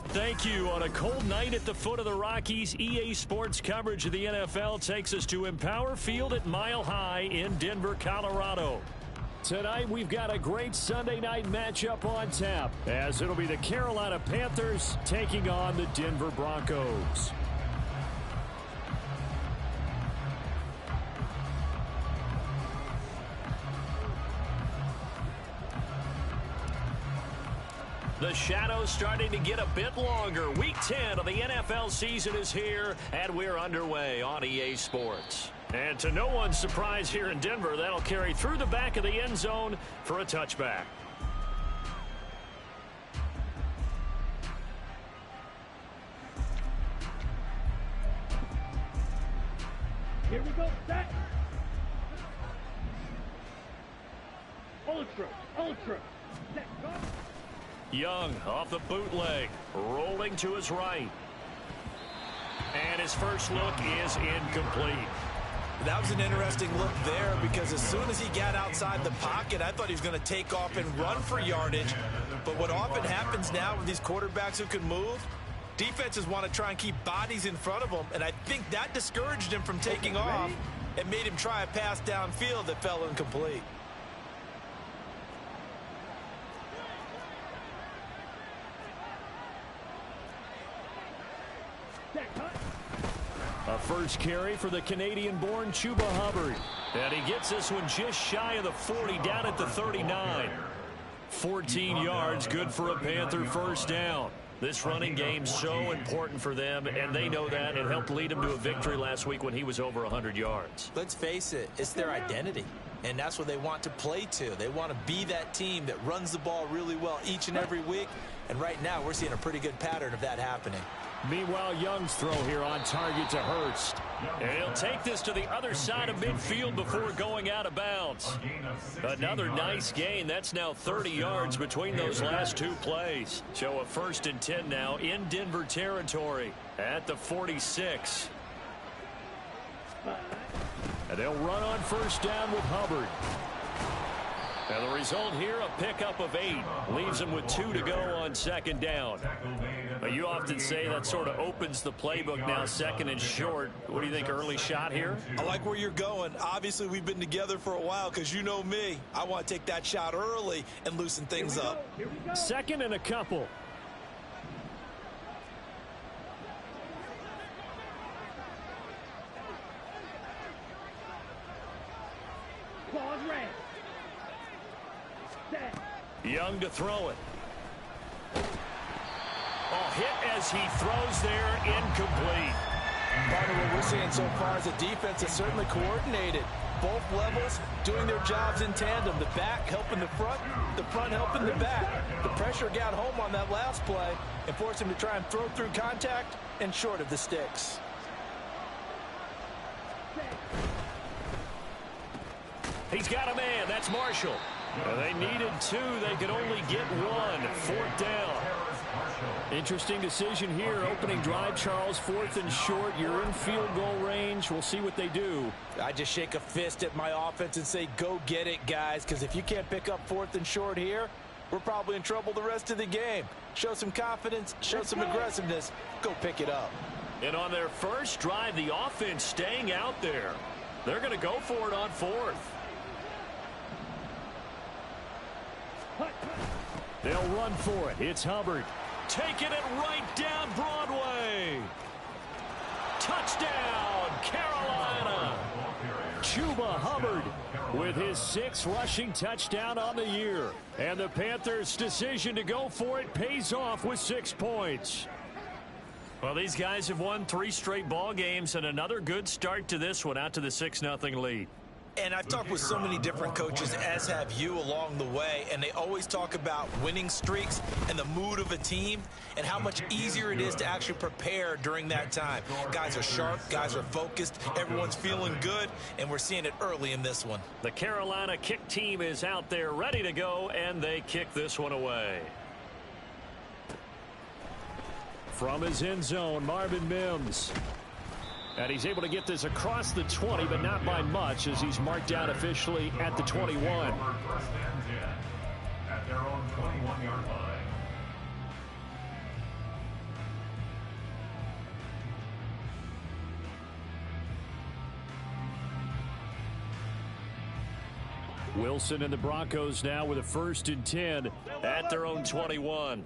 Thank you. On a cold night at the foot of the Rockies, EA Sports coverage of the NFL takes us to Empower Field at Mile High in Denver, Colorado. Tonight, we've got a great Sunday night matchup on tap, as it'll be the Carolina Panthers taking on the Denver Broncos. The shadow's starting to get a bit longer. Week 10 of the NFL season is here, and we're underway on EA Sports. And to no one's surprise here in Denver, that'll carry through the back of the end zone for a touchback. Here we go, set. Ultra, set, go. Young off the bootleg, rolling to his right. And his first look is incomplete. That was an interesting look there because as soon as he got outside the pocket, I thought he was going to take off and run for yardage. But what often happens now with these quarterbacks who can move, defenses want to try and keep bodies in front of them, and I think that discouraged him from taking off and made him try a pass downfield that fell incomplete. A first carry for the Canadian-born Chuba Hubbard. And he gets this one just shy of the 40, down at the 39. 14 yards, good for a Panther first down. This running game's so important for them, and they know that. It helped lead them to a victory last week when he was over 100 yards. Let's face it, it's their identity, and that's what they want to play to. They want to be that team that runs the ball really well each and every week, and right now we're seeing a pretty good pattern of that happening. Meanwhile, Young's throw here on target to Hurst. And he'll take this to the other side of midfield before going out of bounds. Another nice gain. That's now 30 yards between those last two plays. So a 1st and 10 now in Denver territory at the 46. And they'll run on first down with Hubbard. And the result here, a pickup of 8. Leaves them with 2 to go on second down. But you often say that sort of opens the playbook now, 2nd and short. What do you think, early shot here? I like where you're going. Obviously, we've been together for a while because you know me. I want to take that shot early and loosen things up. 2nd and a couple. Claws red. Young to throw it. Hit as he throws there, incomplete. Partner, what we're seeing so far is the defense is certainly coordinated. Both levels doing their jobs in tandem. The back helping the front helping the back. The pressure got home on that last play and forced him to try and throw through contact and short of the sticks. He's got a man. That's Marshall. They needed 2. They could only get 1. 4th down. Interesting decision here. Opening drive, Charles. 4th and short. You're in field goal range. We'll see what they do. I just shake a fist at my offense and say, go get it, guys, because if you can't pick up 4th and short here, we're probably in trouble the rest of the game. Show some confidence, show some aggressiveness, go pick it up. And on their first drive, the offense staying out there. They're going to go for it on 4th. They'll run for it. It's Hubbard. Taking it right down Broadway. Touchdown, Carolina. Chuba Hubbard with his 6th rushing touchdown on the year. And the Panthers' decision to go for it pays off with 6 points. Well, these guys have won 3 straight ball games and another good start to this one out to the 6-0 lead. And I've talked with so many different coaches, as have you, along the way, and they always talk about winning streaks and the mood of a team and how much easier it is to actually prepare during that time. Guys are sharp, guys are focused, everyone's feeling good, and we're seeing it early in this one. The Carolina kick team is out there ready to go, and they kick this one away. From his end zone, Marvin Mims. And he's able to get this across the 20, but not by much, as he's marked down officially at the 21. At their own 21-yard line. Wilson and the Broncos now with a 1st and 10 at their own 21.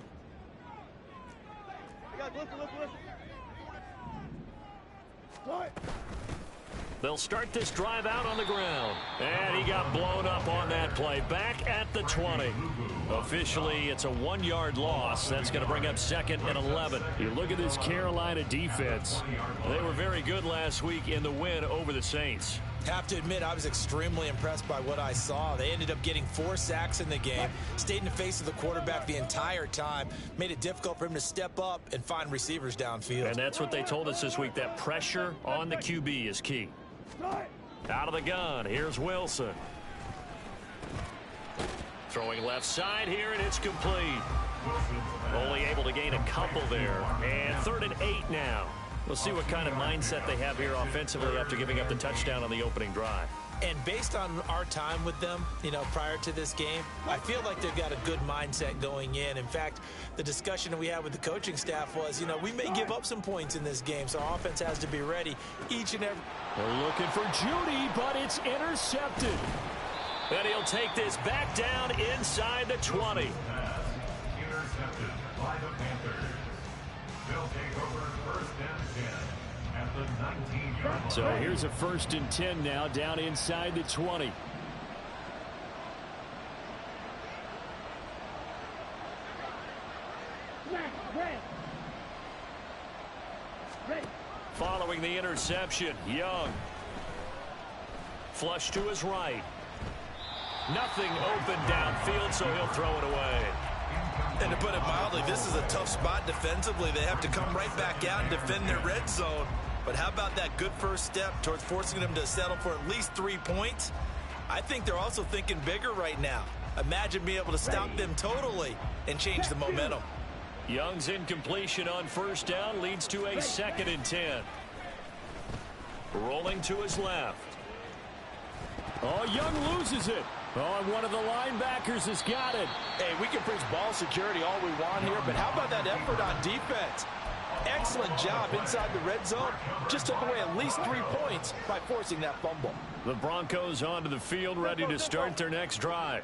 They'll start this drive out on the ground. And he got blown up on that play. Back at the 20. Officially, it's a 1-yard loss. That's going to bring up 2nd and 11. You look at this Carolina defense. They were very good last week in the win over the Saints. Have to admit, I was extremely impressed by what I saw. They ended up getting 4 sacks in the game, stayed in the face of the quarterback the entire time, made it difficult for him to step up and find receivers downfield. And that's what they told us this week, that pressure on the QB is key. Out of the gun, here's Wilson. Throwing left side here, and it's complete. Only able to gain a couple there. And 3rd and 8 now. We'll see what kind of mindset they have here offensively after giving up the touchdown on the opening drive. And based on our time with them, prior to this game, I feel like they've got a good mindset going in. In fact, the discussion that we had with the coaching staff was, we may give up some points in this game, so our offense has to be ready each and every. They're looking for Judy, but it's intercepted. And he'll take this back down inside the 20. Intercepted by the Panthers. They'll take over 1st and 10 at the 19-yard line. So here's a 1st and 10 now, down inside the 20. Following the interception, Young. Flush to his right. Nothing open downfield, so he'll throw it away. And to put it mildly, this is a tough spot defensively. They have to come right back out and defend their red zone. But how about that good first step towards forcing them to settle for at least 3 points? I think they're also thinking bigger right now. Imagine being able to stop them totally and change the momentum. Young's incompletion on 1st down leads to a 2nd and 10. Rolling to his left. Oh, Young loses it. Oh, and one of the linebackers has got it. Hey, we can preach ball security all we want here, but how about that effort on defense? Excellent job inside the red zone. Just took away at least 3 points by forcing that fumble. The Broncos onto the field, ready to start their next drive.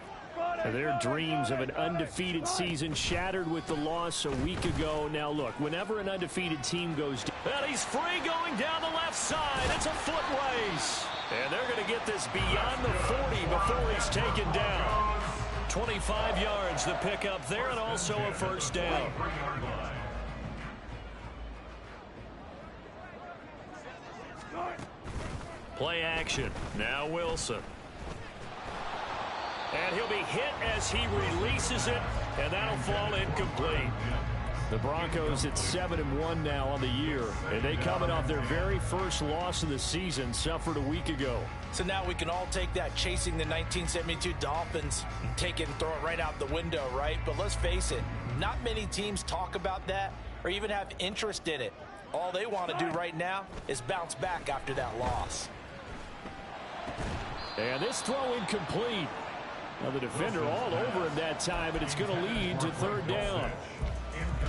Their dreams of an undefeated season shattered with the loss a week ago. Now, look, whenever an undefeated team goes down, and he's free going down the left side. It's a foot race. And they're going to get this beyond the 40 before he's taken down. 25 yards the pickup there, and also a 1st down. Play action. Now Wilson. And he'll be hit as he releases it, and that'll fall incomplete. The Broncos at 7-1 now on the year, and they coming off their very first loss of the season, suffered a week ago. So now we can all take that chasing the 1972 Dolphins and take it and throw it right out the window, right? But let's face it, not many teams talk about that or even have interest in it. All they want to do right now is bounce back after that loss. And this throw incomplete. Now the defender all over him that time, and it's going to lead to 3rd down.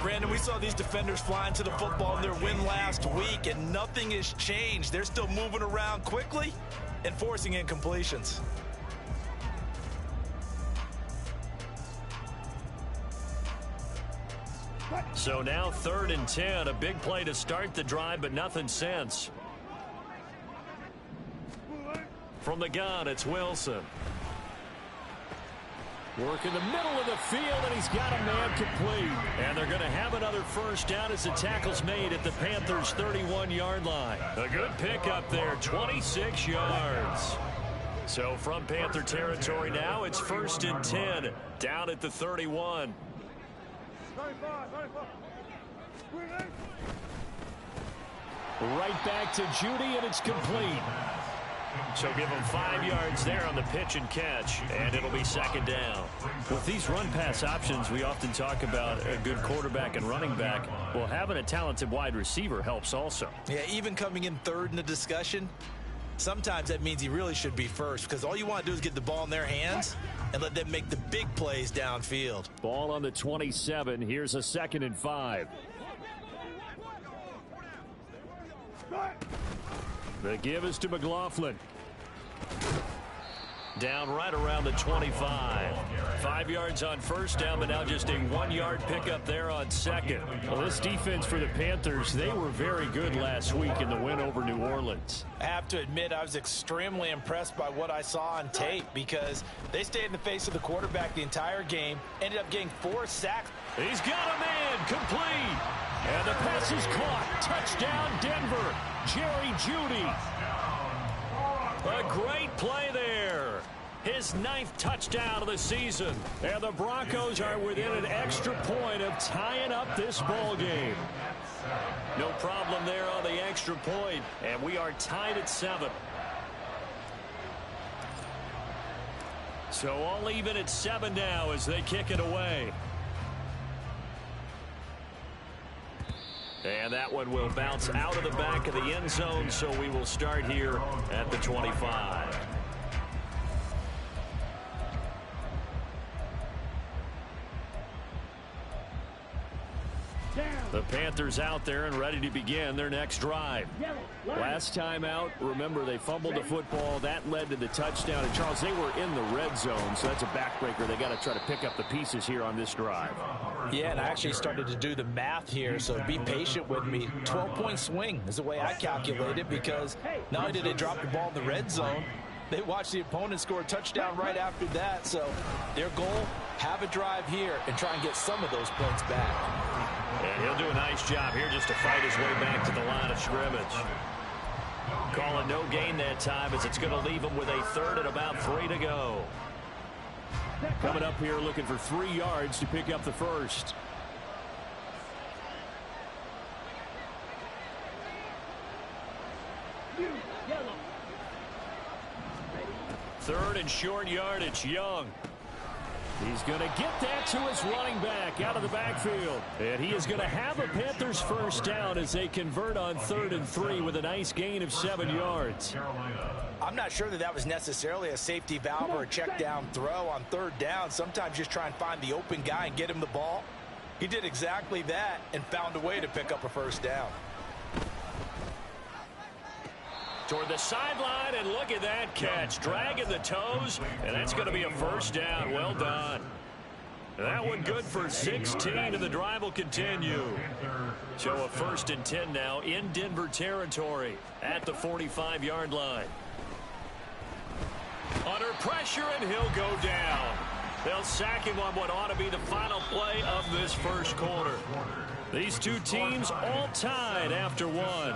Brandon, we saw these defenders flying to the football in their win last week, and nothing has changed. They're still moving around quickly and forcing incompletions. So now 3rd and 10, a big play to start the drive, but nothing since. From the gun, it's Wilson. Work in the middle of the field, and he's got a man complete. And they're going to have another first down as the tackle's made at the Panthers' 31-yard line. A good pickup there, 26 yards. So from Panther territory now, it's 1st and 10, down at the 31. Right back to Judy, and it's complete. So give him 5 yards there on the pitch and catch, and it'll be 2nd down. With these run-pass options, we often talk about a good quarterback and running back. Well, having a talented wide receiver helps also. Yeah, even coming in third in the discussion, sometimes that means he really should be first, because all you want to do is get the ball in their hands and let them make the big plays downfield. Ball on the 27. Here's a 2nd and 5. The give is to McLaughlin. Down right around the 25. 5 yards on first down, but now just a 1-yard pickup there on second. Well, this defense for the Panthers, they were very good last week in the win over New Orleans. I have to admit, I was extremely impressed by what I saw on tape, because they stayed in the face of the quarterback the entire game, ended up getting 4 sacks. He's got a man complete. And the pass is caught. Touchdown, Denver. Jerry Jeudy. A great play there. His 9th touchdown of the season. And the Broncos are within an extra point of tying up this ball game. No problem there on the extra point. And we are tied at 7. So all even at 7 now as they kick it away. And that one will bounce out of the back of the end zone, so we will start here at the 25. The Panthers out there and ready to begin their next drive. Last time out, remember, they fumbled the football. That led to the touchdown. And, Charles, they were in the red zone, so that's a backbreaker. They got to try to pick up the pieces here on this drive. Yeah, and I actually started to do the math here, so be patient with me. 12-point swing is the way I calculate it, because not only did they drop the ball in the red zone, they watched the opponent score a touchdown right after that. So their goal, have a drive here and try and get some of those points back. And he'll do a nice job here just to fight his way back to the line of scrimmage. Calling no gain that time, as it's going to leave him with a 3rd and about 3 to go. Coming up here looking for 3 yards to pick up the first. Third and short yardage, Young. He's going to get that to his running back out of the backfield. And he is going to have a Panthers first down as they convert on 3rd and 3 with a nice gain of 7 yards. I'm not sure that that was necessarily a safety valve or a check down throw on 3rd down. Sometimes just try and find the open guy and get him the ball. He did exactly that and found a way to pick up a first down. Toward the sideline, and look at that catch. Dragging the toes, and that's going to be a first down. Well done. That one good for 16, and the drive will continue. So a 1st and 10 now in Denver territory at the 45-yard line. Under pressure, and he'll go down. They'll sack him on what ought to be the final play of this first quarter. These two teams all tied after 1.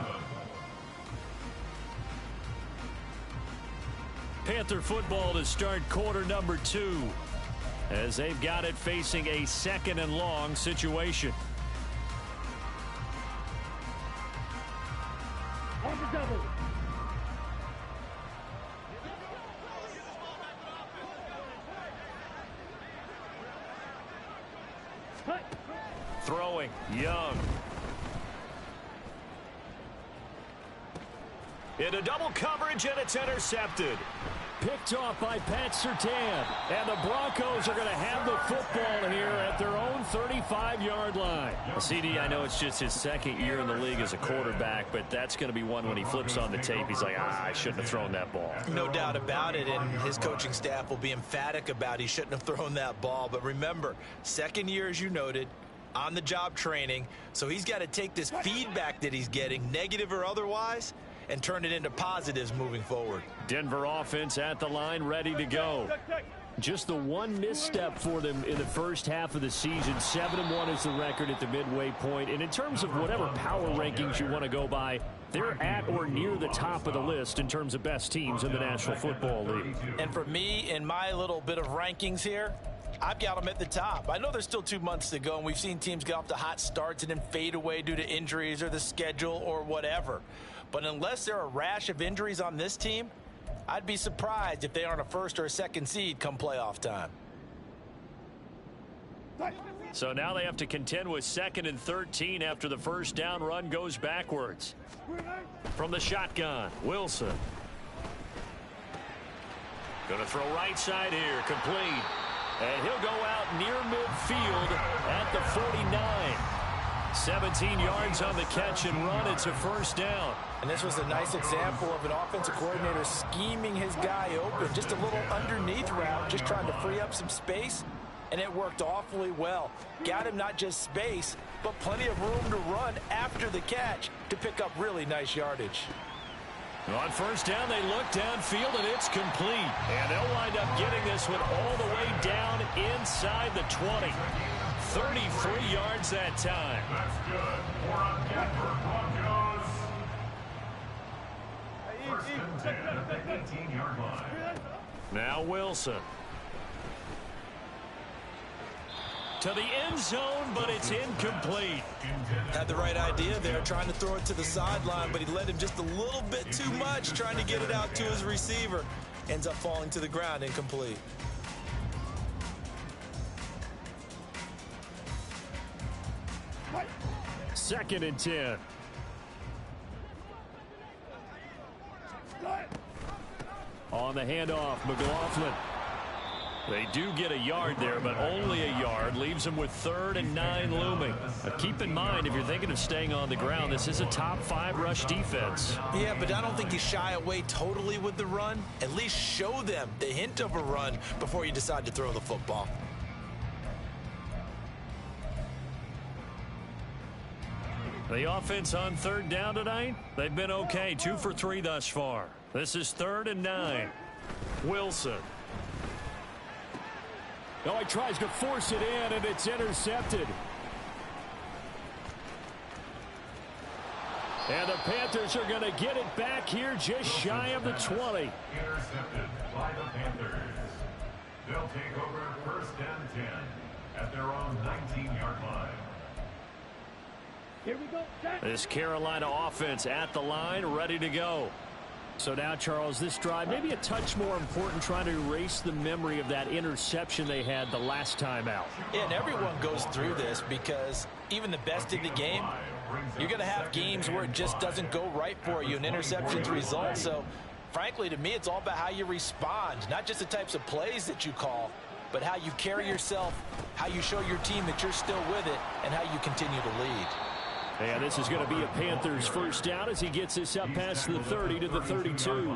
Panther football to start quarter number 2, as they've got it facing a 2nd and long situation. On the double. Throwing, Young. Into double coverage, and it's intercepted. Picked off by Pat Surtain. And the Broncos are going to have the football here at their own 35-yard line. Well, CD, I know it's just his 2nd year in the league as a quarterback, but that's going to be one when he flips on the tape. He's like, I shouldn't have thrown that ball. No doubt about it, and his coaching staff will be emphatic about he shouldn't have thrown that ball. But remember, 2nd year, as you noted, on-the-job training, so he's got to take this feedback that he's getting, negative or otherwise, and turn it into positives moving forward. Denver offense at the line, ready to go. Just the one misstep for them in the first half of the season. 7-1 is the record at the midway point. And in terms of whatever power rankings you want to go by, they're at or near the top of the list in terms of best teams in the National Football League. And for me, in my little bit of rankings here, I've got them at the top. I know there's still 2 months to go, and we've seen teams get off to hot starts and then fade away due to injuries or the schedule or whatever. But unless there are a rash of injuries on this team, I'd be surprised if they aren't a first or a second seed come playoff time. So now they have to contend with 2nd and 13 after the first down run goes backwards. From the shotgun, Wilson. Going to throw right side here, complete. And he'll go out near midfield at the 49. 17 yards on the catch and run. It's a first down. And this was a nice example of an offensive coordinator scheming his guy open. Just a little underneath route, just trying to free up some space. And it worked awfully well. Got him not just space, but plenty of room to run after the catch to pick up really nice yardage. On first down, they look downfield, and it's complete. And they'll wind up getting this one all the way down inside the 20. 33 yards that time. That's good. More on Denver Broncos. First and 10 at the 18-yard line. Now Wilson. To the end zone, but it's incomplete. Had the right idea there, trying to throw it to the sideline, but he led him just a little bit too much, trying to get it out to his receiver. Ends up falling to the ground, incomplete. Second and 10. On the handoff, McLaughlin. They do get a yard there, but only a yard. Leaves them with 3rd and 9 looming. Keep in mind, if you're thinking of staying on the ground, this is a top 5 rush defense. Yeah, but I don't think you shy away totally with the run. At least show them the hint of a run before you decide to throw the football. The offense on 3rd down tonight, they've been okay. 2 for 3 thus far. This is 3rd and 9. Wilson. Oh, he tries to force it in, and it's intercepted. And the Panthers are going to get it back here just shy of the 20. Intercepted by the Panthers. They'll take over 1st and 10 at their own 19-yard line. Here we go. This Carolina offense at the line, ready to go. So now, Charles, this drive maybe a touch more important, trying to erase the memory of that interception they had the last time out. Yeah, and everyone goes through this because even the best in the game, you're going to have games where it just doesn't go right for you, and interceptions result. So, frankly, to me, it's all about how you respond, not just the types of plays that you call, but how you carry yourself, how you show your team that you're still with it, and how you continue to lead. And this is going to be a Panthers first down as he gets this up past the 30 to the 32.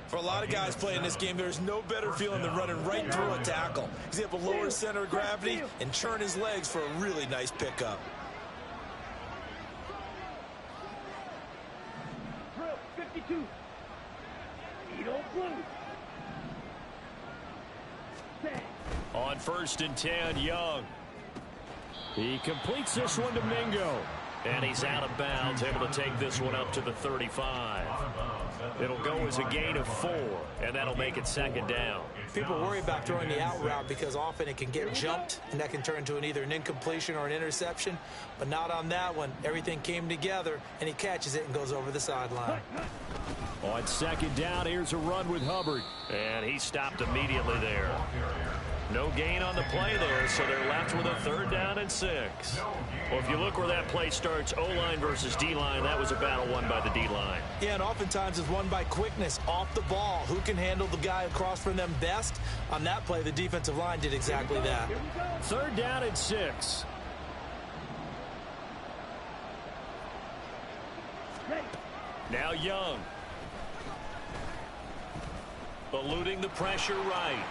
For a lot of guys playing this game, there's no better feeling than running right through a tackle. He's able to lower his center of gravity and churn his legs for a really nice pickup. Drill 52. Edo Blue. Set. On 1st and 10, Young. He completes this one to Mingo. And he's out of bounds, able to take this one up to the 35. It'll go as a gain of 4, and that'll make it 2nd down. People worry about throwing the out route because often it can get jumped, and that can turn into either an incompletion or an interception. But not on that one. Everything came together, and he catches it and goes over the sideline. On 2nd down, here's a run with Hubbard. And he stopped immediately there. No gain on the play there, so they're left with a 3rd down and 6. Well, if you look where that play starts, O-line versus D-line, that was a battle won by the D-line. Yeah, and oftentimes it's won by quickness, off the ball. Who can handle the guy across from them best? On that play, the defensive line did exactly that. 3rd down and 6. Now Young. Eluding the pressure right.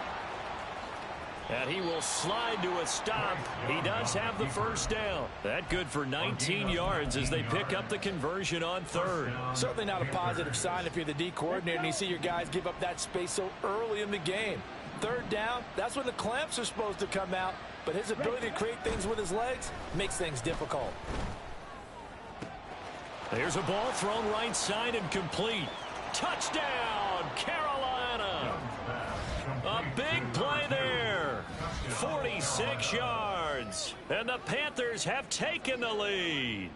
And he will slide to a stop. He does have the first down. That good for 19 yards as they pick up the conversion on third. Certainly not a positive sign if you're the D coordinator and you see your guys give up that space so early in the game. Third down, that's when the clamps are supposed to come out. But his ability to create things with his legs makes things difficult. There's a ball thrown right side and complete. Touchdown, Carolina. A big play there. 46 yards. And the Panthers have taken the lead.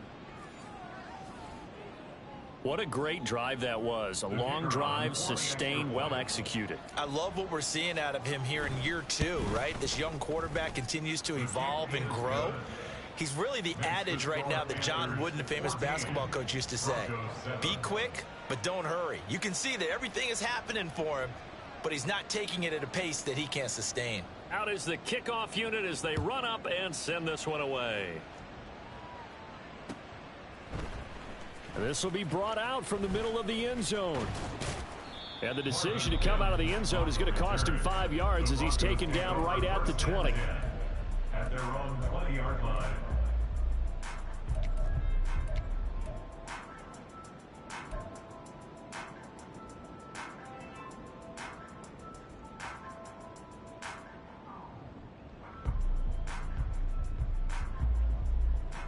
What a great drive that was. A long drive, sustained, well executed. I love what we're seeing out of him here in year 2, right? This young quarterback continues to evolve and grow. He's really the adage right now that John Wooden, the famous basketball coach, used to say. Be quick, but don't hurry. You can see that everything is happening for him, but he's not taking it at a pace that he can't sustain. Out is the kickoff unit as they run up and send this one away. This will be brought out from the middle of the end zone. And the decision to come out of the end zone is going to cost him 5 yards as he's taken down right at the 20. At their own 20-yard line.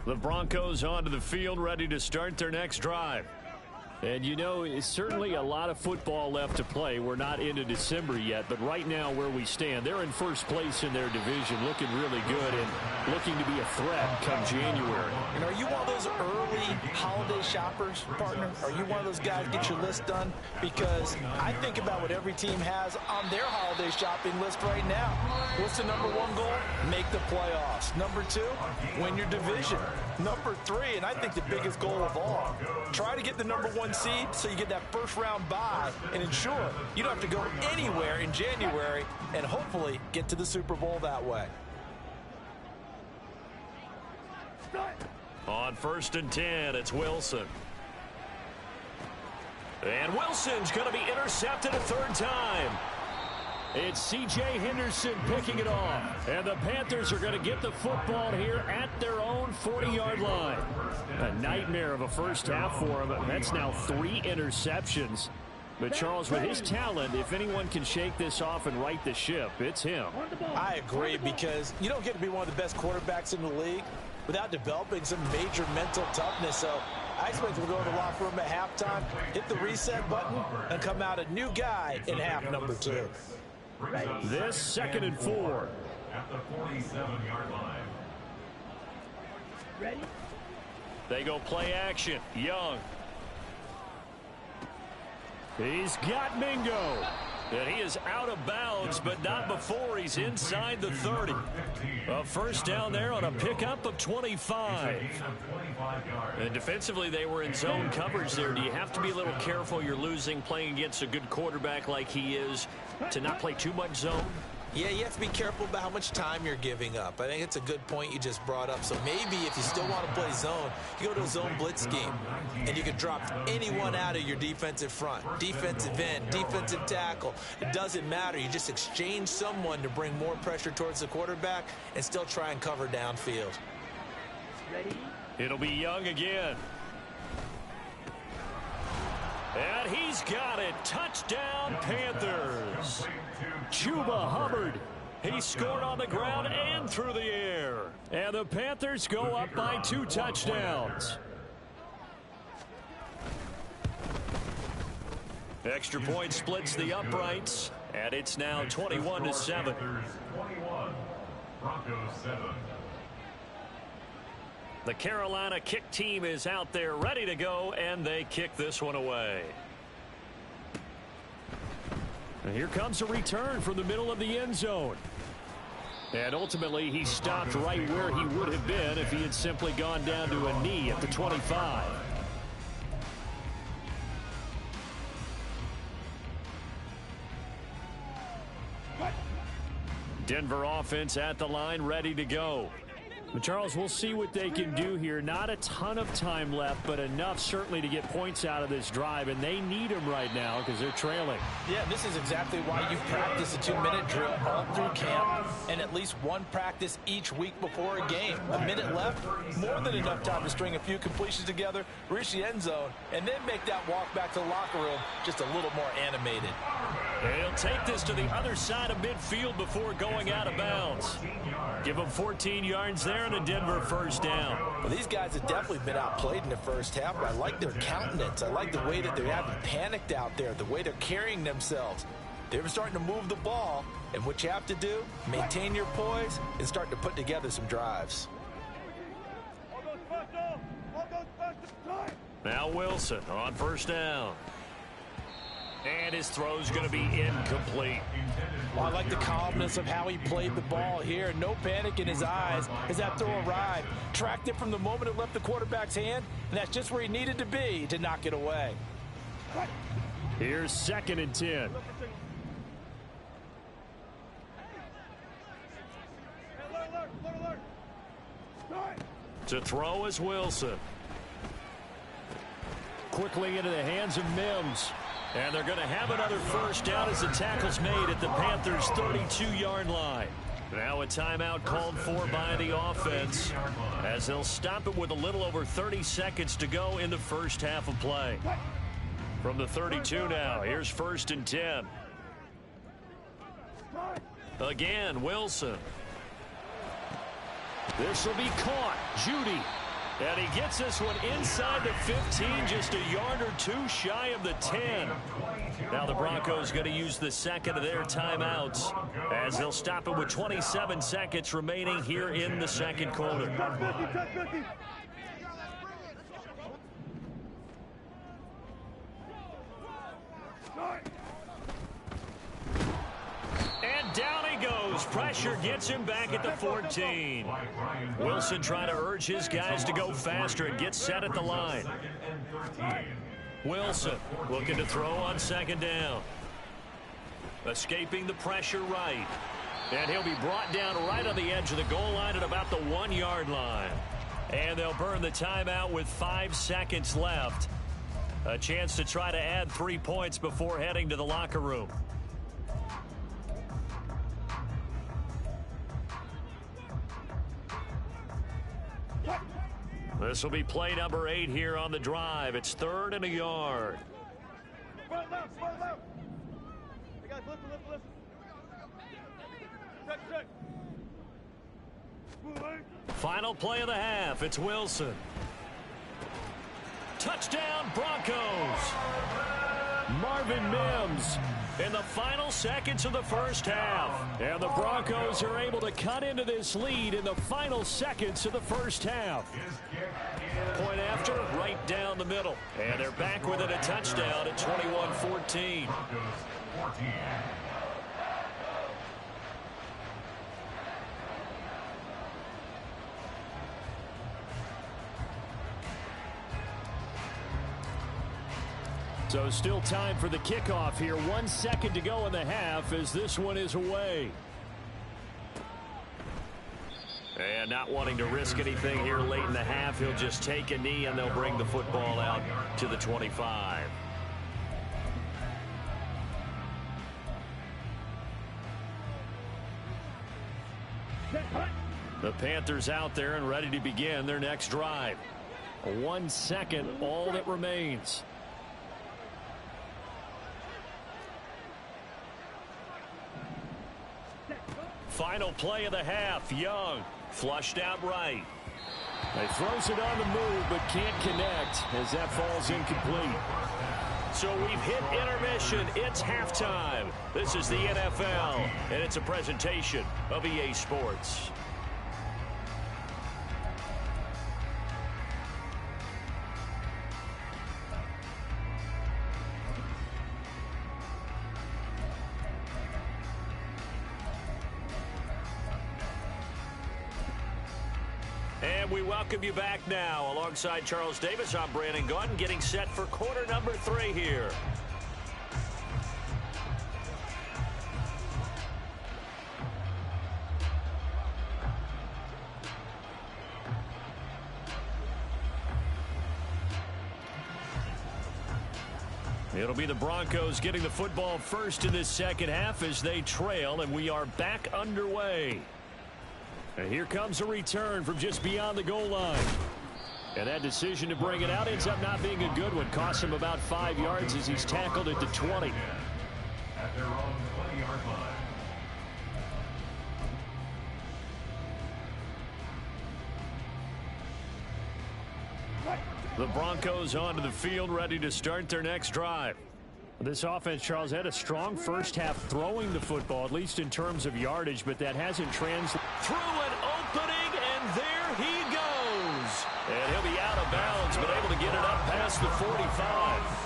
The Broncos onto the field, ready to start their next drive. And you know, it's certainly a lot of football left to play. We're not into December yet, but right now where we stand, they're in first place in their division, looking really good and looking to be a threat come January. And are you one of those early holiday shoppers, partner? Are you one of those guys get your list done? Because I think about what every team has on their holiday shopping list right now. What's the number 1 goal? Make the playoffs. Number 2, win your division. Number 3, and I think the biggest goal of all, try to get the number 1 seed so you get that first round bye and ensure you don't have to go anywhere in January and hopefully get to the Super Bowl that way. On 1st and 10, it's Wilson. And Wilson's going to be intercepted a 3rd time. It's C.J. Henderson picking it off. And the Panthers are going to get the football here at their own 40-yard line. A nightmare of a first half for him. That's now 3 interceptions. But, Charles, with his talent, if anyone can shake this off and right the ship, it's him. I agree, because you don't get to be one of the best quarterbacks in the league without developing some major mental toughness. So I expect him to go to the locker room at halftime, hit the reset button, and come out a new guy in half number 2. This 2nd and 4. At the 47-yard line. Ready? They go play action. Young. He's got Mingo. And he is out of bounds, but not before he's inside the 30. A first down there on a pickup of 25. And defensively, they were in zone coverage there. Do you have to be a little careful? You're losing playing against a good quarterback like he is to not play too much zone? Yeah, you have to be careful about how much time you're giving up. I think it's a good point you just brought up. So maybe if you still want to play zone, you go to a zone blitz scheme, and you can drop anyone out of your defensive front, defensive end, defensive tackle. It doesn't matter. You just exchange someone to bring more pressure towards the quarterback and still try and cover downfield. Ready? It'll be Young again. And he's got it. Touchdown, Panthers. Chuba Hubbard. He scored on the ground and through the air. And the Panthers go up by 2 touchdowns. Extra point splits the uprights. And it's now 21-7. 21. Broncos 7. The Carolina kick team is out there ready to go, and they kick this one away. And here comes a return from the middle of the end zone. And ultimately, he stopped right where he would have been if he had simply gone down to a knee at the 25. Denver offense at the line, ready to go. Charles, we'll see what they can do here. Not a ton of time left, but enough certainly to get points out of this drive, and they need them right now because they're trailing. Yeah, this is exactly why you practice a 2-minute drill all through camp and at least one practice each week before a game. A minute left, more than enough time to string a few completions together, reach the end zone, and then make that walk back to the locker room just a little more animated. He'll take this to the other side of midfield before going out of bounds. Give him 14 yards there and a Denver first down. Well, these guys have definitely been outplayed in the first half, but I like their countenance. I like the way that they haven't panicked out there, the way they're carrying themselves. They're starting to move the ball, and what you have to do, maintain your poise and start to put together some drives. Now Wilson on first down. And his throw's going to be incomplete. Well, I like the calmness of how he played the ball here. No panic in his eyes as that throw arrived. Tracked it from the moment it left the quarterback's hand, and that's just where he needed to be to knock it away. Here's 2nd and 10. To throw is Wilson. Quickly into the hands of Mims. And they're going to have another first down as the tackle's made at the Panthers' 32-yard line. Now a timeout called for by the offense as they'll stop it with a little over 30 seconds to go in the first half of play. From the 32 now, here's 1st and 10. Again, Wilson. This will be caught. Judy. And he gets this one inside the 15, just a yard or two shy of the 10. Now the Broncos going to use the second of their timeouts as they'll stop it with 27 seconds remaining here in the second quarter. And down he goes. Pressure gets him back at the 14. Wilson trying to urge his guys to go faster and get set at the line. Wilson looking to throw on 2nd down. Escaping the pressure right. And he'll be brought down right on the edge of the goal line at about the 1-yard line. And they'll burn the timeout with 5 seconds left. A chance to try to add 3 points before heading to the locker room. This will be play number 8 here on the drive. It's 3rd and a yard. Final play of the half. It's Wilson. Touchdown, Broncos. Marvin Mims in the final seconds of the first half. And the Broncos are able to cut into this lead in the final seconds of the first half. Point after, right down the middle. And they're back within a touchdown at 21-14. So still time for the kickoff here. 1 second to go in the half as this one is away. And not wanting to risk anything here late in the half, he'll just take a knee and they'll bring the football out to the 25. The Panthers out there and ready to begin their next drive. 1 second, all that remains. Final play of the half. Young flushed out right. He throws it on the move but can't connect as that falls incomplete. So we've hit intermission. It's halftime. This is the NFL, and it's a presentation of EA Sports. And we welcome you back now. Alongside Charles Davis, I'm Brandon Gaudin, getting set for quarter number 3 here. It'll be the Broncos getting the football first in this second half as they trail, and we are back underway. And here comes a return from just beyond the goal line. And that decision to bring it out ends up not being a good one. Costs him about 5 yards as he's tackled at the 20. At their own 20-yard line. The Broncos onto the field, ready to start their next drive. This offense, Charles, had a strong first half throwing the football, at least in terms of yardage, but that hasn't translated. Through an opening, and there he goes. And he'll be out of bounds, but able to get it up past the 45.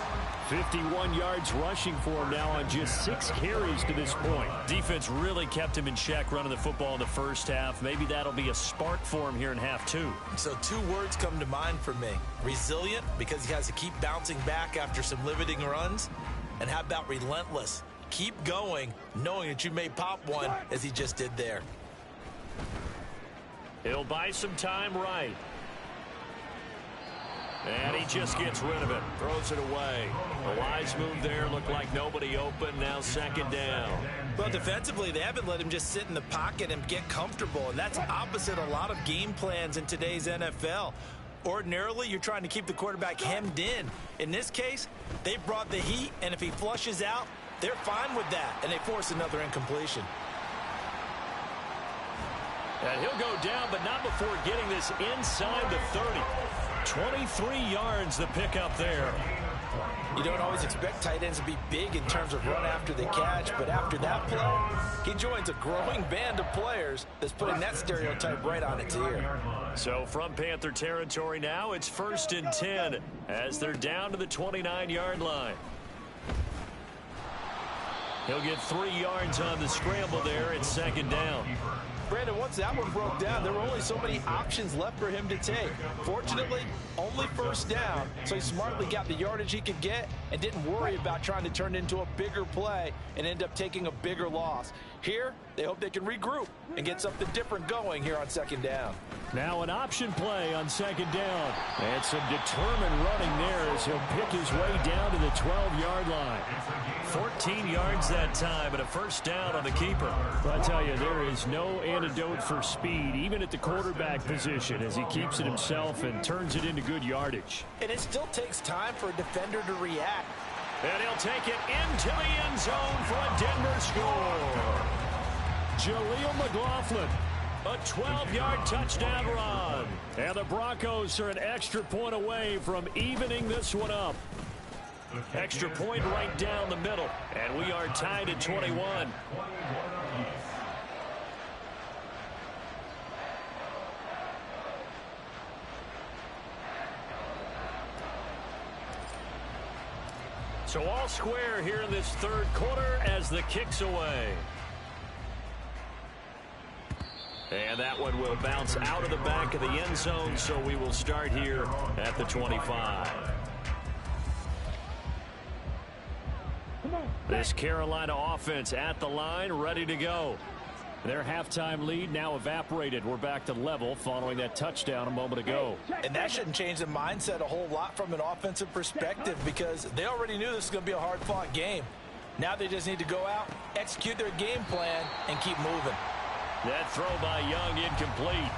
51 yards rushing for him now on just 6 carries to this point. Defense really kept him in check running the football in the first half. Maybe that'll be a spark for him here in half 2. So 2 words come to mind for me. Resilient, because he has to keep bouncing back after some limiting runs. And how about relentless? Keep going, knowing that you may pop one, as he just did there. He'll buy some time right. And he just gets rid of it. Throws it away. A wise move there. Looked like nobody open. Now second down. Well, defensively, they haven't let him just sit in the pocket and get comfortable. And that's opposite a lot of game plans in today's NFL. Ordinarily, you're trying to keep the quarterback hemmed in. In this case, they brought the heat, and if he flushes out, they're fine with that, and they force another incompletion. And he'll go down, but not before getting this inside the 30. 23 yards the pickup there. You don't always expect tight ends to be big in terms of run after the catch, but after that play, he joins a growing band of players that's putting that stereotype right on its ear. So from Panther territory now, it's 1st and 10 as they're down to the 29-yard line. He'll get 3 yards on the scramble there at second down. Brandon, once that one broke down, there were only so many options left for him to take. Fortunately, only first down, so he smartly got the yardage he could get and didn't worry about trying to turn it into a bigger play and end up taking a bigger loss. Here, they hope they can regroup and get something different going here on second down. Now an option play on second down. And some determined running there as he'll pick his way down to the 12-yard line. 14 yards that time and a first down on the keeper. But I tell you, there is no antidote for speed, even at the quarterback position, as he keeps it himself and turns it into good yardage. And it still takes time for a defender to react. And he'll take it into the end zone for a Denver score. Jaleel McLaughlin, a 12-yard touchdown run. And the Broncos are an extra point away from evening this one up. Extra point right down the middle. And we are tied at 21. So all square here in this third quarter as the kick's away. And that one will bounce out of the back of the end zone, so we will start here at the 25. This Carolina offense at the line, ready to go. Their halftime lead now evaporated. We're back to level following that touchdown a moment ago. And that shouldn't change the mindset a whole lot from an offensive perspective because they already knew this was going to be a hard-fought game. Now they just need to go out, execute their game plan, and keep moving. That throw by Young incomplete.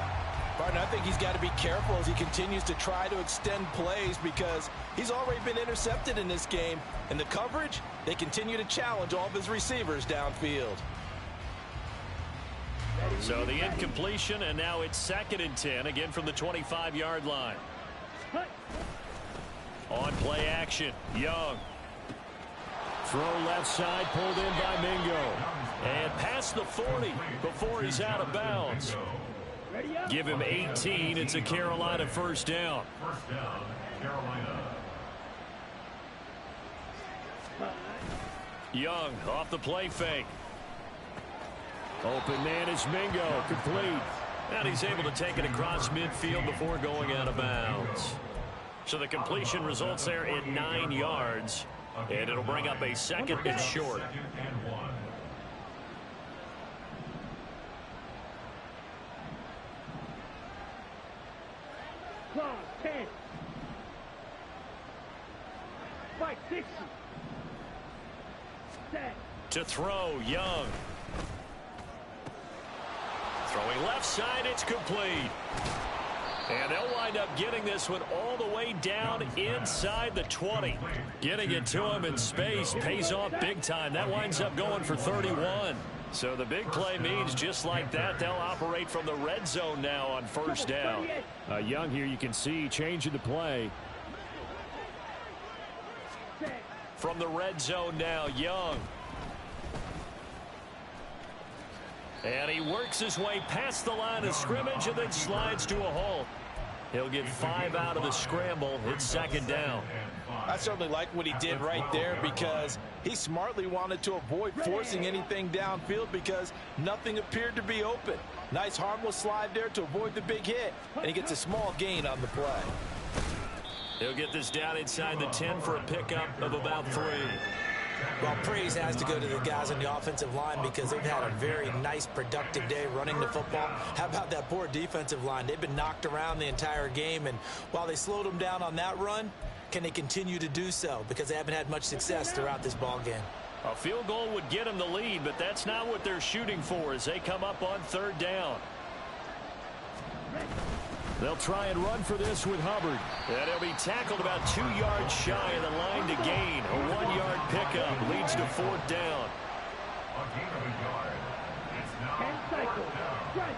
Martin, I think he's got to be careful as he continues to try to extend plays because he's already been intercepted in this game. And the coverage, they continue to challenge all of his receivers downfield. So the incompletion, and now it's 2nd and 10, again from the 25-yard line. On play action, Young. Throw left side, pulled in by Mingo. And past the 40 before he's out of bounds. Give him 18. It's a Carolina first down. First down, Carolina. Young off the play fake. Open man is Mingo, complete. And he's able to take it across midfield before going out of bounds. So the completion results there at 9 yards. And it'll bring up a 2nd and short. 2nd and 1. Claw, 10. Spike, 60. To throw, Young. Throwing left side, it's complete. And they'll wind up getting this one all the way down inside the 20. Getting it to him in space pays off big time. That winds up going for 31. So the big play means just like that, they'll operate from the red zone now on first down. Young here, you can see changing the play. From the red zone now, Young. And he works his way past the line of scrimmage and then slides to a halt. He'll get 5 out of the scramble. It's second down. I certainly like what he did right there because he smartly wanted to avoid forcing anything downfield because nothing appeared to be open. Nice harmless slide there to avoid the big hit, and he gets a small gain on the play. He'll get this down inside the 10 for a pickup of about 3. Well, praise has to go to the guys on the offensive line because they've had a very nice, productive day running the football. How about that poor defensive line? They've been knocked around the entire game, and while they slowed them down on that run, can they continue to do so? Because they haven't had much success throughout this ball game. A field goal would get them the lead, but that's not what they're shooting for as they come up on third down. They'll try and run for this with Hubbard. And he'll be tackled about 2 yards shy of the line to gain. A 1-yard pickup leads to fourth down. A gain of a yard. It's now 4th down.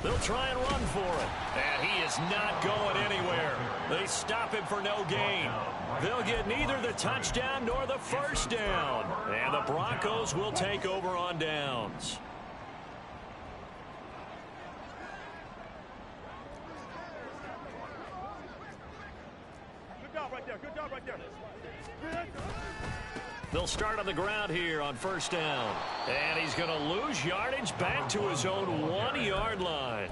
They'll try and run for it. And he is not going anywhere. They stop him for no gain. They'll get neither the touchdown nor the first down. And the Broncos will take over on downs. Good job right there. They'll start on the ground here on first down. And he's going to lose yardage back to his own 1-yard line.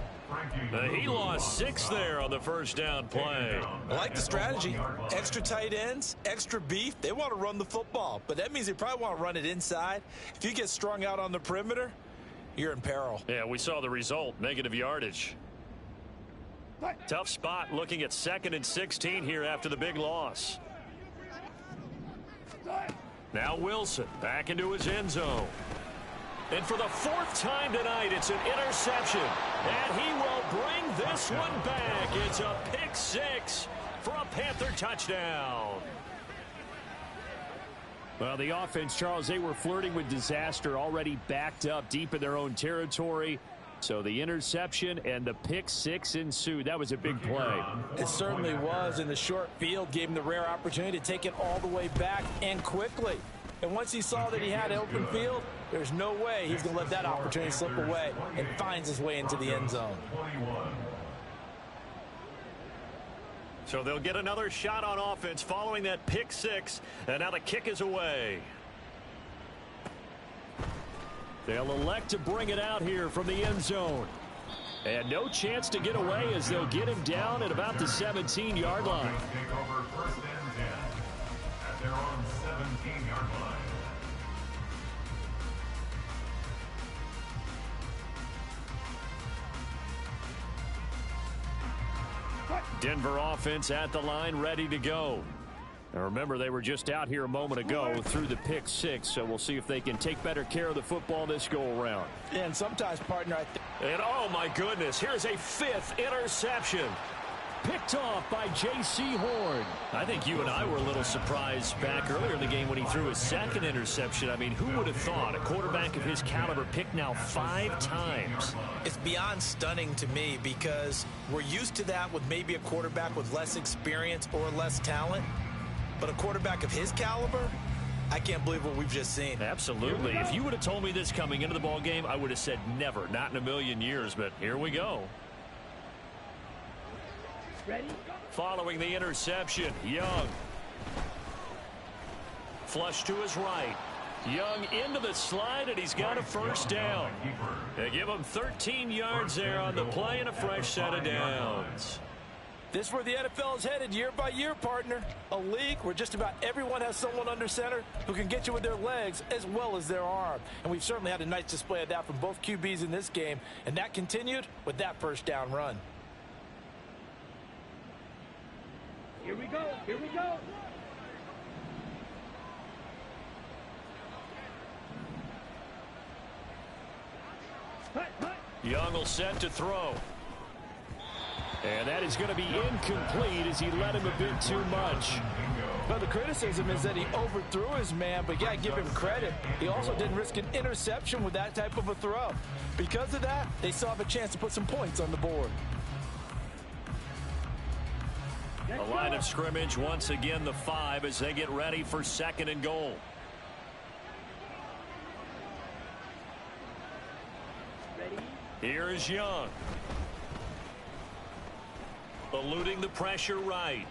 He lost 6 there on the first down play. I like the strategy. Extra tight ends, extra beef. They want to run the football, but that means they probably want to run it inside. If you get strung out on the perimeter, you're in peril. Yeah, we saw the result, negative yardage. Tough spot looking at 2nd and 16 here after the big loss. Now Wilson back into his end zone. And for the 4th time tonight, it's an interception. And he will bring this one back. It's a pick 6 for a Panther touchdown. Well, the offense, Charles, they were flirting with disaster, already backed up deep in their own territory. So the interception and the pick 6 ensued. That was a big play. It certainly was, and the short field gave him the rare opportunity to take it all the way back and quickly. And once he saw that he had open field, there's no way he's going to let that opportunity slip away, and finds his way into the end zone. So they'll get another shot on offense following that pick 6, and now the kick is away. They'll elect to bring it out here from the end zone. And no chance to get away as they'll get him down at about the 17-yard line. Take over 1st and 10 at their own 17-yard line. Denver offense at the line, ready to go. Now remember, they were just out here a moment ago through the pick 6, so we'll see if they can take better care of the football this go-around. And sometimes, partner, And oh my goodness, here's a 5th interception. Picked off by J.C. Horn. I think you and I were a little surprised back earlier in the game when he threw his 2nd interception. I mean, who would have thought a quarterback of his caliber picked now 5 times? It's beyond stunning to me because we're used to that with maybe a quarterback with less experience or less talent. But a quarterback of his caliber, I can't believe what we've just seen. Absolutely. If you would have told me this coming into the ball game, I would have said never, not in a million years. But here we go. Ready? Following the interception, Young. Flush to his right. Young into the slide, and he's got a first down. They give him 13 yards there on the play and a fresh set of downs. this is where the NFL is headed year by year, partner. A league where just about everyone has someone under center who can get you with their legs as well as their arm. And we've certainly had a nice display of that from both QBs in this game, and that continued with that first down run. Here we go. Here we go. Young will set to throw. And that is going to be incomplete as he let him a bit too much. But the criticism is that he overthrew his man, but yeah, give him credit. He also didn't risk an interception with that type of a throw. Because of that, they still have a chance to put some points on the board. The line of scrimmage once again the 5 as they get ready for 2nd and goal. Ready? Here is Young. Eluding the pressure right.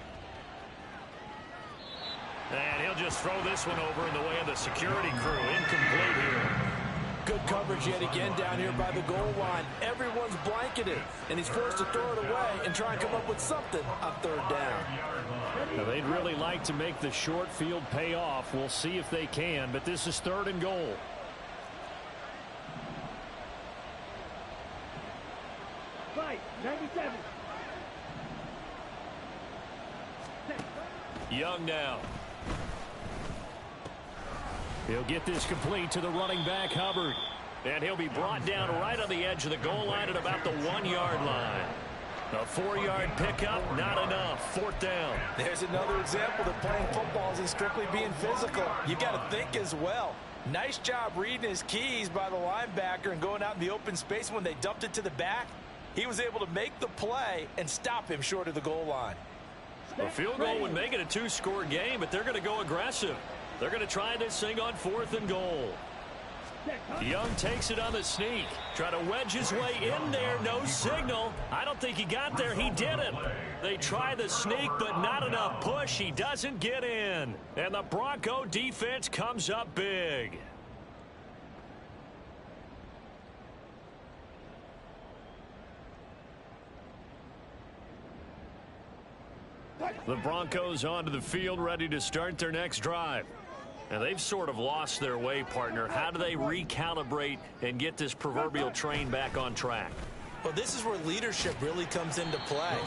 And he'll just throw this one over in the way of the security crew. Incomplete here. Good coverage yet again down here by the goal line. Everyone's blanketed, and he's forced to throw it away and try and come up with something on 3rd down. Now, they'd really like to make the short field pay off. We'll see if they can, but this is 3rd and goal. Fight. 97. Young now. He'll get this complete to the running back, Hubbard. And he'll be brought down right on the edge of the goal line at about the 1-yard line. A 4-yard pickup, not enough. 4th down. There's another example that playing football isn't strictly being physical. You got to think as well. Nice job reading his keys by the linebacker and going out in the open space. When they dumped it to the back, he was able to make the play and stop him short of the goal line. A field goal would make it a 2-score game, but they're going to go aggressive. They're going to try this thing on 4th and goal. Young takes it on the sneak. Try to wedge his way in there. No signal. I don't think he got there. He didn't. They try the sneak, but not enough push. He doesn't get in. And the Bronco defense comes up big. The Broncos onto the field, ready to start their next drive. And they've sort of lost their way, partner. How do they recalibrate and get this proverbial train back on track? Well, this is where leadership really comes into play.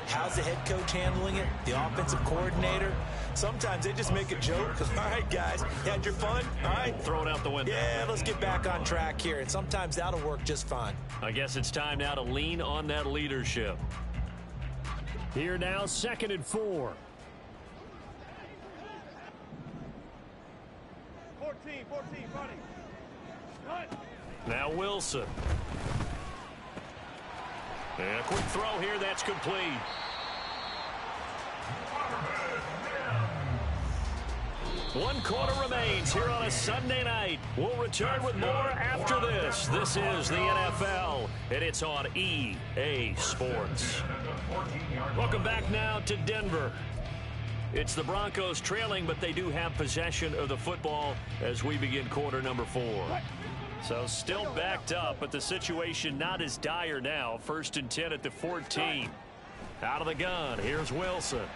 How's the head coach handling it? The offensive coordinator? Sometimes they just make a joke. All right, guys, you had your fun? All right. Throw it out the window. Yeah, let's get back on track here. And sometimes that'll work just fine. I guess it's time now to lean on that leadership. Here now, 2nd and 4. 14, running. Cut. Now Wilson. And a quick throw here, that's complete. One quarter remains here on a Sunday night. We'll return with more after this. This is the NFL, and it's on EA Sports. Welcome back now to Denver. It's the Broncos trailing, but they do have possession of the football as we begin quarter number 4. So still backed up, but the situation not as dire now. 1st and 10 at the 14. Out of the gun, here's Wilson.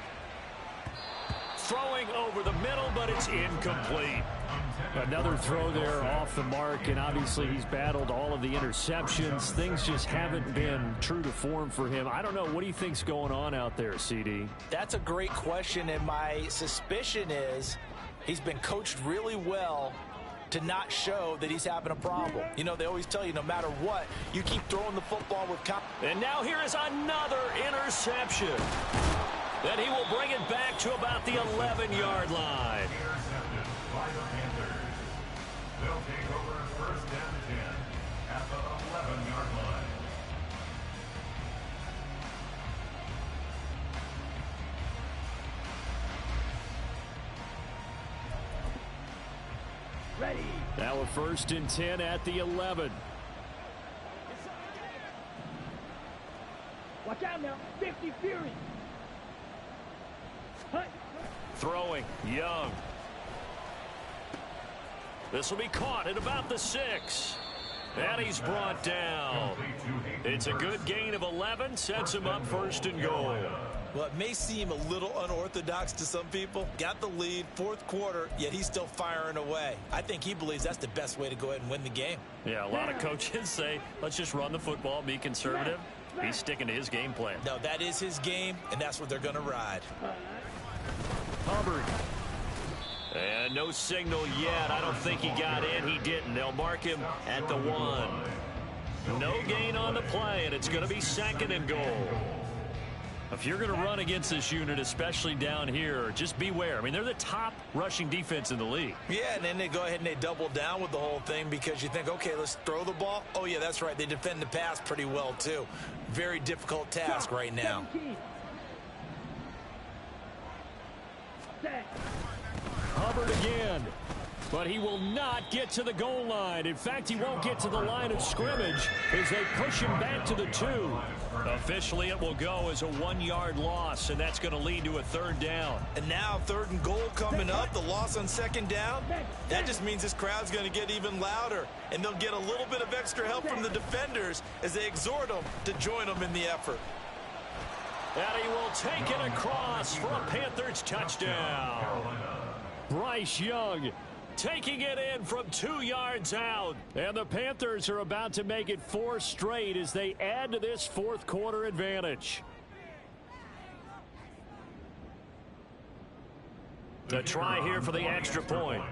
Throwing over the middle, but it's incomplete. Another throw there off the mark, and obviously he's battled all of the interceptions. Things just haven't been true to form for him. I don't know. What do you think's going on out there, CD? That's a great question, and my suspicion is he's been coached really well to not show that he's having a problem. You know, they always tell you no matter what, you keep throwing the football with confidence. And now here is another interception. Then he will bring it back to about the 11-yard line. Intercepted by the Panthers. They'll take over 1st and 10 at the 11-yard line. Ready. Now a 1st and 10 at the 11. Watch out now. 50 Fury. Cut. Throwing, Young. This will be caught at about the 6. And he's brought down. It's a good gain of 11, sets him up 1st and goal. Well, it may seem a little unorthodox to some people. Got the lead, 4th quarter, yet he's still firing away. I think he believes that's the best way to go ahead and win the game. Yeah, a lot of coaches say, let's just run the football, be conservative. He's sticking to his game plan. No, that is his game, and that's what they're going to ride. No signal yet. I don't think he got in. He didn't. They'll mark him at the 1. No gain on the play, and it's going to be 2nd and goal. If you're going to run against this unit, especially down here, just beware. I mean, they're the top rushing defense in the league. Yeah, and then they go ahead and they double down with the whole thing because you think, okay, let's throw the ball. Oh, yeah, that's right. They defend the pass pretty well, too. Very difficult task right now. 17. Set. Hubbard again. But he will not get to the goal line. In fact, he won't get to the line of scrimmage as they push him back to the 2. Officially, it will go as a 1-yard loss, and that's going to lead to a 3rd down. And now 3rd and goal coming up, the loss on 2nd down. That just means this crowd's going to get even louder, and they'll get a little bit of extra help from the defenders as they exhort them to join them in the effort. And he will take it across for a Panthers touchdown. Bryce Young taking it in from 2 yards out. And the Panthers are about to make it 4 straight as they add to this 4th quarter advantage. The try here for the extra point.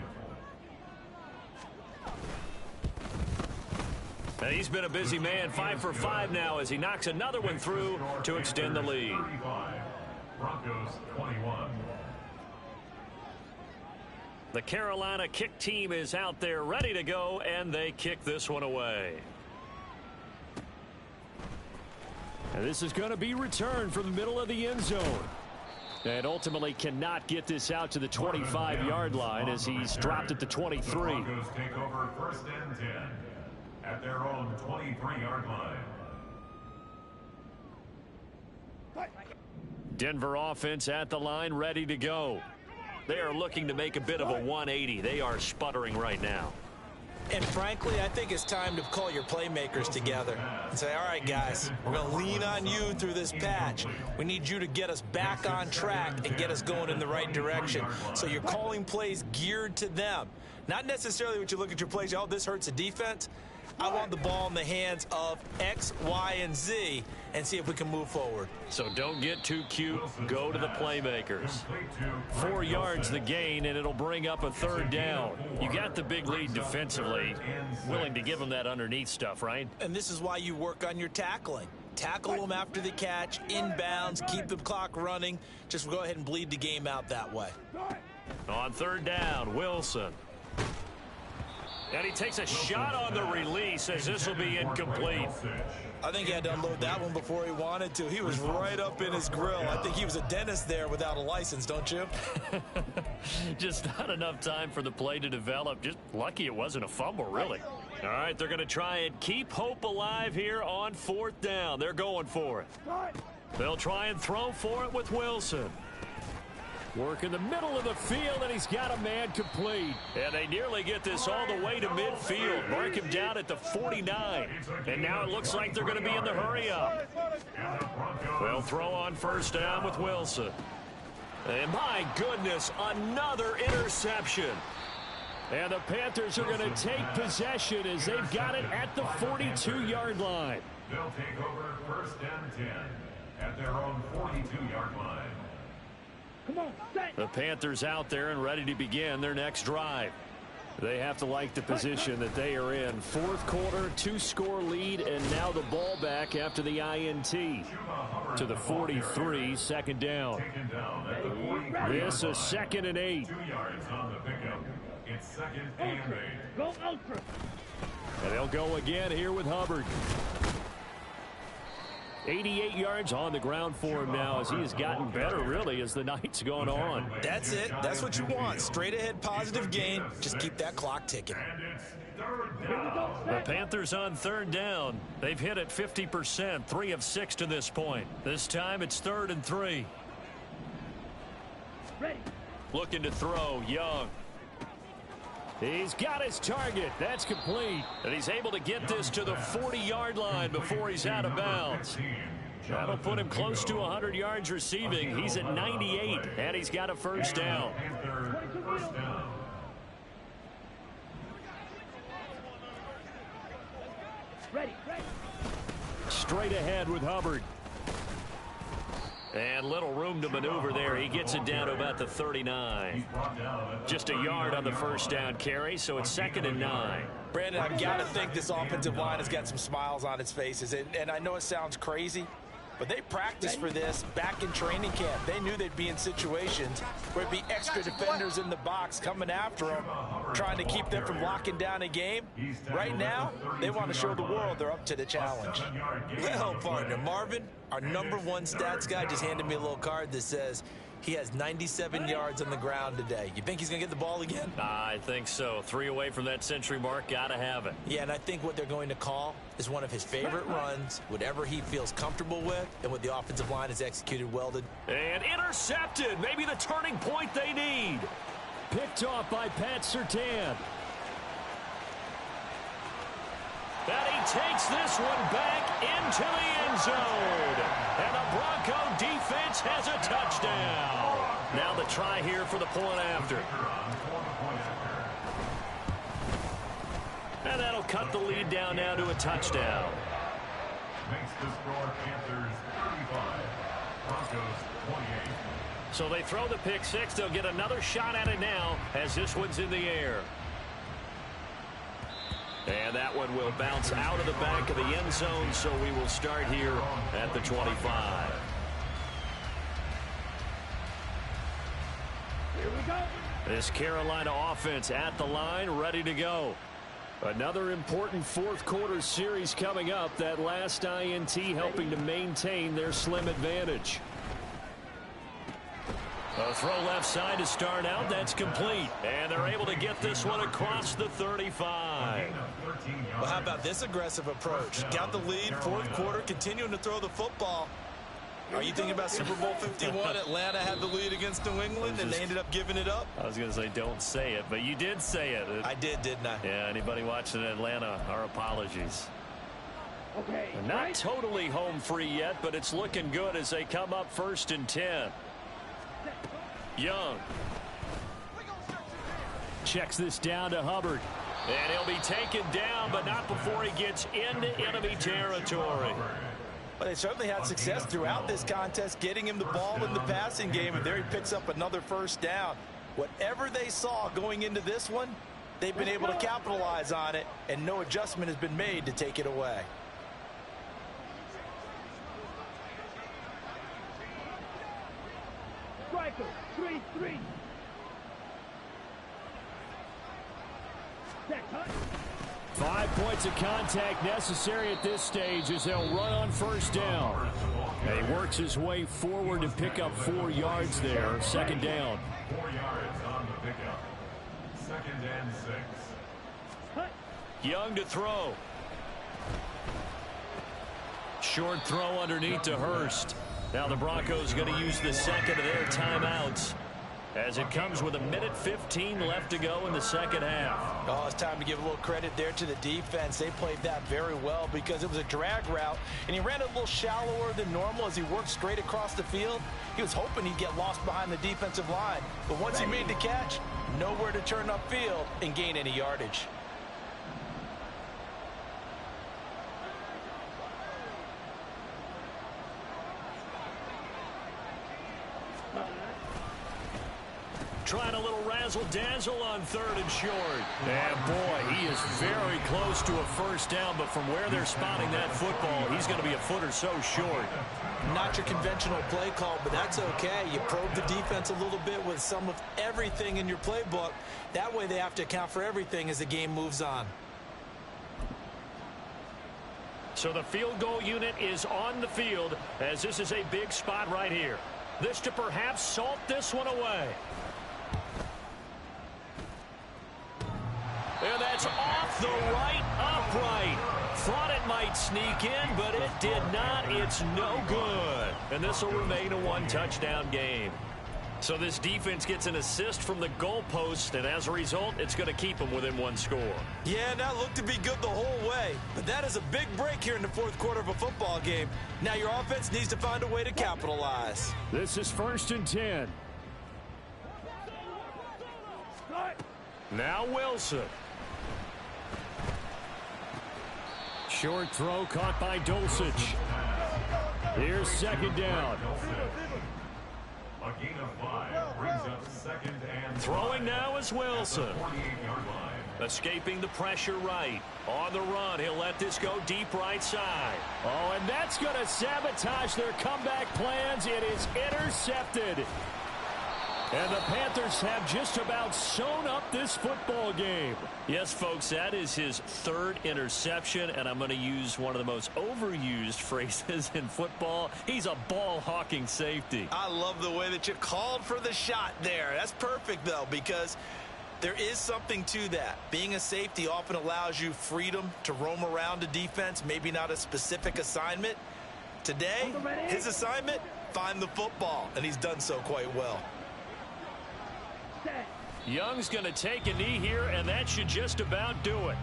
And he's been a busy man, 5 for 5 now as he knocks another one through to extend the lead. Broncos 21. The Carolina kick team is out there ready to go, and they kick this one away. And this is going to be returned from the middle of the end zone. And ultimately cannot get this out to the 25-yard line as he's dropped at the 23. The Broncos take over 1st and 10 at their own 23-yard line. Denver offense at the line, ready to go. They are looking to make a bit of a 180. They are sputtering right now. And frankly, I think it's time to call your playmakers together and say, all right, guys, we're going to lean on you through this patch. We need you to get us back on track and get us going in the right direction. So you're calling plays geared to them. Not necessarily what you look at your plays, oh, this hurts the defense. I want the ball in the hands of X, Y, and Z and see if we can move forward. So don't get too cute. Go to the playmakers. 4 yards the gain, and it'll bring up a 3rd down. You got the big lead defensively. Willing to give them that underneath stuff, right? And this is why you work on your tackling. Tackle them after the catch, inbounds, keep the clock running. Just go ahead and bleed the game out that way. On 3rd down, Wilson. And he takes a shot on the release as this will be incomplete. I think he had to unload that one before he wanted to. He was right up in his grill. I think he was a dentist there without a license, don't you? Just not enough time for the play to develop. Just lucky it wasn't a fumble, really. All right, they're going to try and keep hope alive here on 4th down. They're going for it. They'll try and throw for it with Wilson. Work in the middle of the field, and he's got a man complete. And they nearly get this all the way to midfield. Mark him down at the 49. And now it looks like they're going to be in the hurry-up. They'll throw on 1st down with Wilson. And my goodness, another interception. And the Panthers are going to take possession as they've got it at the 42-yard line. They'll take over 1st and 10 at their own 42-yard line. Come on, set. The Panthers out there and ready to begin their next drive. They have to like the position that they are in. 4th quarter, 2-score lead, and now the ball back after the INT to the 43, 2nd down. This is 2nd and 8. 2 yards on the pickup. It's 2nd and 8. Go ultra. And they'll go again here with Hubbard. 88 yards on the ground for him now as he has gotten better, really, as the night's gone on. That's it. That's what you want. Straight ahead, positive gain. Just keep that clock ticking. The Panthers on 3rd down. They've hit it 50%, 3 of 6 to this point. This time it's 3rd and 3. Ready. Looking to throw, Young. He's got his target. That's complete. And he's able to get this to the 40-yard line before he's out of bounds. That'll put him close to 100 yards receiving. He's at 98, and he's got a 1st down. Ready. Straight ahead with Hubbard. And little room to maneuver there. He gets it down to about the 39. Just a yard on the first down carry, so it's 2nd and 9. Brandon, I've got to think this offensive line has got some smiles on its faces. And I know it sounds crazy, but they practiced for this back in training camp. They knew they'd be in situations where it'd be extra defenders in the box coming after them, trying to keep them from locking down a game. Right now, they want to show the world they're up to the challenge. Well, partner, Marvin, our #1 stats guy, just handed me a little card that says he has 97 yards on the ground today. You think he's going to get the ball again? I think so. 3 away from that century mark. Got to have it. Yeah, and I think what they're going to call is one of his favorite runs, whatever he feels comfortable with, and what the offensive line has executed well. And intercepted. Maybe the turning point they need. Picked off by Pat Surtain. And he takes this one back into the end zone. And the Bronco defense has a touchdown. Now the try here for the point after. And that'll cut the lead down now to a touchdown. Makes the score Panthers 35, Broncos 28. So they throw the pick six. They'll get another shot at it now as this one's in the air. And that one will bounce out of the back of the end zone, so we will start here at the 25. Here we go. This Carolina offense at the line, ready to go. Another important fourth-quarter series coming up. That last INT helping to maintain their slim advantage. A throw left side to start out. That's complete. And they're able to get this one across the 35. Well, how about this aggressive approach? Got the lead, fourth quarter, continuing to throw the football. Are you thinking about Super Bowl 51? Atlanta had the lead against New England, and they ended up giving it up? I was going to say don't say it, but you did say it. I did, didn't I? Yeah, anybody watching Atlanta, our apologies. Okay. Not totally home free yet, but it's looking good as they come up 1st and 10. Young checks this down to Hubbard. And he'll be taken down, but not before he gets into enemy territory. Well, they certainly had success throughout this contest, getting him the ball in the passing game, and there he picks up another first down. Whatever they saw going into this one, they've been able to capitalize on it, and no adjustment has been made to take it away. Striker, 3-3. Set, touch. 5 points of contact necessary at this stage as they'll run on first down. And he works his way forward to pick up 4 yards there. 2nd down. 4 yards on the pickup. 2nd and 6. Young to throw. Short throw underneath to Hurst. Now the Broncos going to use the second of their timeouts as it comes with 1:15 left to go in the second half. Oh, it's time to give a little credit there to the defense. They played that very well because it was a drag route, and he ran a little shallower than normal as he worked straight across the field. He was hoping he'd get lost behind the defensive line, but once he made the catch, nowhere to turn upfield and gain any yardage. Trying a little razzle-dazzle on 3rd and short. And boy, he is very close to a first down, but from where they're spotting that football, he's going to be a foot or so short. Not your conventional play call, but that's okay. You probe the defense a little bit with some of everything in your playbook. That way they have to account for everything as the game moves on. So the field goal unit is on the field as this is a big spot right here. This to perhaps salt this one away. And that's off the right upright. Thought it might sneak in, but it did not. It's no good. And this will remain a 1-touchdown game. So this defense gets an assist from the goalpost, and as a result, it's going to keep them within 1 score. Yeah, that looked to be good the whole way. But that is a big break here in the fourth quarter of a football game. Now your offense needs to find a way to capitalize. This is 1st and 10. Now Wilson. Short throw caught by Dulcich. Here's 2nd down. gain of 5 brings up 2nd and 5. Throwing now is Wilson. 48-yard line. Escaping the pressure right. On the run, he'll let this go deep right side. Oh, and that's going to sabotage their comeback plans. It is intercepted. And the Panthers have just about sewn up this football game. Yes, folks, that is his 3rd interception, and I'm going to use one of the most overused phrases in football. He's a ball-hawking safety. I love the way that you called for the shot there. That's perfect, though, because there is something to that. Being a safety often allows you freedom to roam around the defense, maybe not a specific assignment. Today, his assignment, find the football, and he's done so quite well. Young's going to take a knee here, and that should just about do it.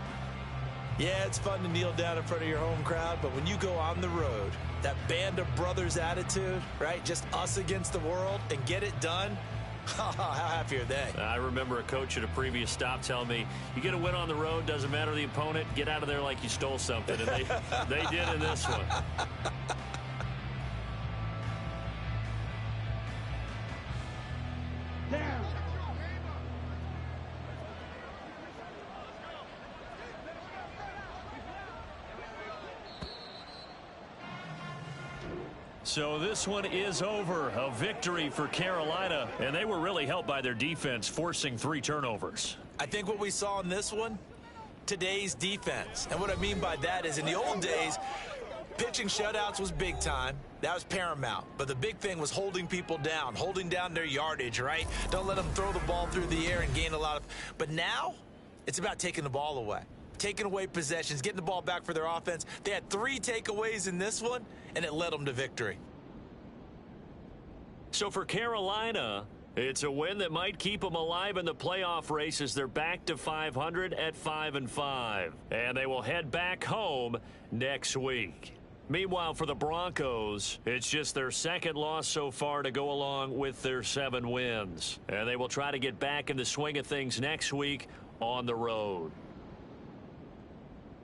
Yeah, it's fun to kneel down in front of your home crowd, but when you go on the road, that band of brothers attitude, right, just us against the world, and get it done, how happy are they? I remember a coach at a previous stop telling me, you get a win on the road, doesn't matter the opponent, get out of there like you stole something, and they did in this one. Down. So this one is over. A victory for Carolina, and they were really helped by their defense, forcing 3 turnovers. I think what we saw in this one, today's defense. And what I mean by that is in the old days, pitching shutouts was big time. That was paramount. But the big thing was holding people down, holding down their yardage, right? Don't let them throw the ball through the air and gain a lot of. But now, it's about taking the ball away. Taking away possessions, getting the ball back for their offense. They had 3 takeaways in this one, and it led them to victory. So for Carolina, it's a win that might keep them alive in the playoff race as they're back to 500 at 5-5. And they will head back home next week. Meanwhile, for the Broncos, it's just their 2nd loss so far to go along with their 7 wins. And they will try to get back in the swing of things next week on the road.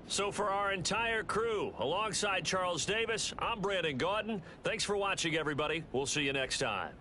So for our entire crew, alongside Charles Davis, I'm Brandon Gaudin. Thanks for watching, everybody. We'll see you next time.